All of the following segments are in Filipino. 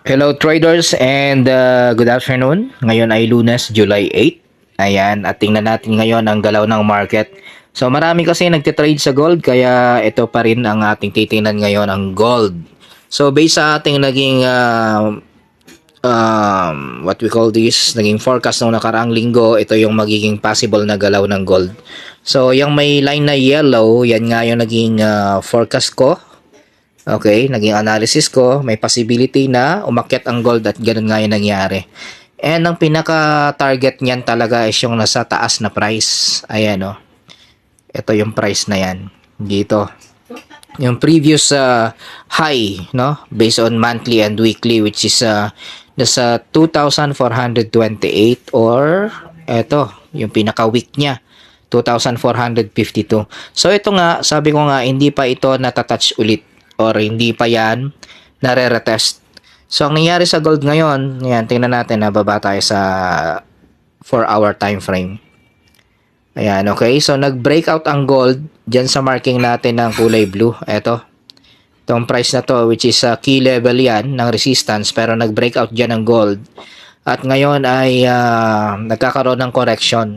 Hello traders and good afternoon. Ngayon ay Lunes, July 8. Ayan, at tingnan natin ngayon ang galaw ng market. So marami kasi nagtitrade sa gold kaya ito pa rin ang ating titingnan ngayon, ang gold. So based sa ating naging what we call this, naging forecast ng nakaraang linggo, ito yung magiging possible na galaw ng gold. So yung may line na yellow, yan nga yung naging forecast ko. Okay, naging analysis ko, may possibility na umakyat ang gold at ganun nga yung nangyari. And ang pinaka-target niyan talaga is yung nasa taas na price. Ayan o. Ito yung price na yan. Dito. Yung previous high, no? Based on monthly and weekly, which is nasa 2,428 or ito, yung pinaka-week niya. 2,452. So ito nga, sabi ko nga, hindi pa ito natatouch ulit or hindi pa yan nare-retest. So, ang nangyari sa gold ngayon, yan, tingnan natin, nababa tayo sa 4-hour time frame. Ayan, okay. So, nag-breakout ang gold dyan sa marking natin ng kulay blue. Ito. Itong price na to, which is key level yan ng resistance, pero nag-breakout dyan ang gold. At ngayon ay nagkakaroon ng correction.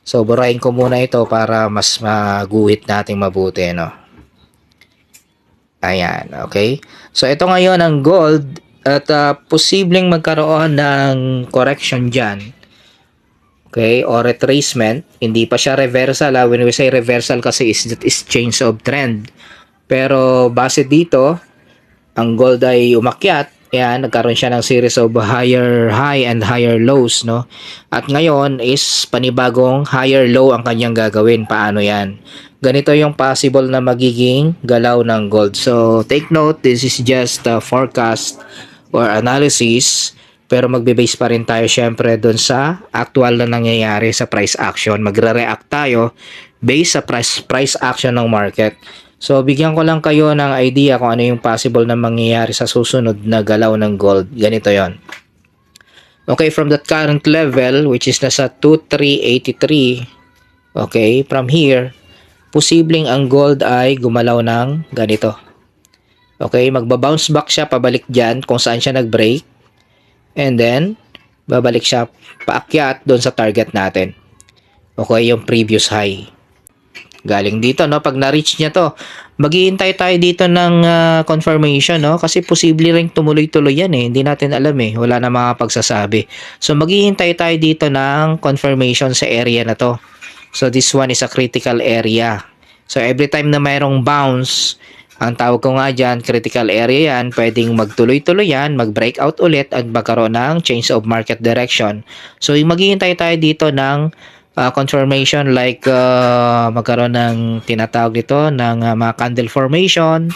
So, burahin ko muna ito para mas maguhit nating mabuti, no? Ayan, okay. So, ito ngayon ang gold at posibleng magkaroon ng correction dyan. Okay, or retracement. Hindi pa siya reversal. When we say reversal kasi is change of trend. Pero base dito, ang gold ay umakyat. Ayan, nagkaroon siya ng series of higher high and higher lows, no? At ngayon is panibagong higher low ang kanyang gagawin. Paano yan? Ganito yung possible na magiging galaw ng gold. So, take note, this is just a forecast or analysis. Pero magbe-base pa rin tayo syempre doon sa actual na nangyayari sa price action. Magre-react tayo based sa price action ng market. So, bigyan ko lang kayo ng idea kung ano yung possible na mangyayari sa susunod na galaw ng gold. Ganito yon. Okay, from that current level, which is nasa 2,383, okay, from here, posibleng ang gold ay gumalaw ng ganito. Okay, magbabounce back siya pabalik dyan kung saan siya nag-break. And then, babalik siya paakyat doon sa target natin. Okay, yung previous high. Galing dito, no? Pag na-reach niya to, maghihintay tayo dito ng confirmation, no? Kasi posible ring tumuloy-tuloy yan, eh. Hindi natin alam, eh. Wala na mga pagsasabi. So, maghihintay tayo dito ng confirmation sa area na to. So, this one is a critical area. So, every time na mayroong bounce, ang tawag ko nga dyan, critical area yan, pwedeng magtuloy-tuloy yan, mag-breakout ulit at magkaroon ng change of market direction. So, maghihintay tayo dito ng confirmation like magkaroon ng tinatawag dito ng mga candle formation,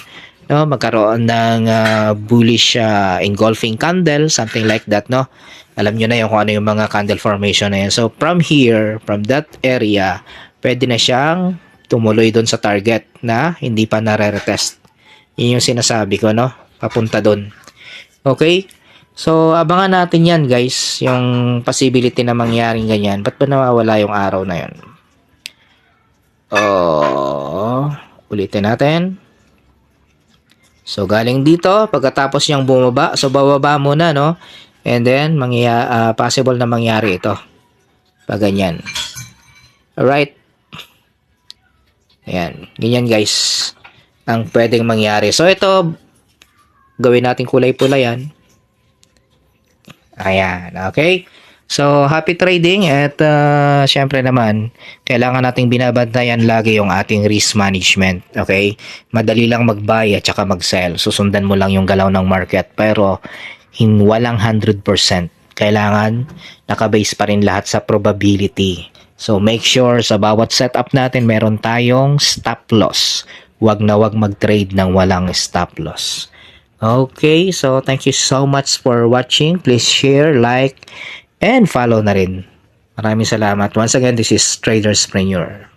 no? Magkaroon ng bullish engulfing candle, something like that, no? Alam nyo na yung kung ano yung mga candle formation na yan. So, from here, from that area, pwede na siyang tumuloy doon sa target na hindi pa nare-retest. Yun yung sinasabi ko, no? Papunta doon. Okay? So, abangan natin yan, guys. Yung possibility na mangyaring ganyan. Ba't ba nawawala yung araw na yun? Ulitin natin. So, galing dito. Pagkatapos niyang bumaba. So, bababa muna, no? And then, possible na mangyari ito. Pag ganyan. Alright. Ayan. Ganyan, guys. Ang pwedeng mangyari. So, ito, gawin natin kulay pula yan. Ayan. Okay. So, happy trading. At, syempre naman, kailangan nating binabantayan lagi yung ating risk management. Okay. Madali lang mag-buy at saka mag-sell. Susundan mo lang yung galaw ng market. Pero, walang 100%. Kailangan nakabase pa rin lahat sa probability. So, make sure sa bawat setup natin meron tayong stop loss. Wag na wag mag-trade ng walang stop loss. Okay, so thank you so much for watching. Please share, like, and follow na rin. Maraming salamat. Once again, this is Traderspreneur.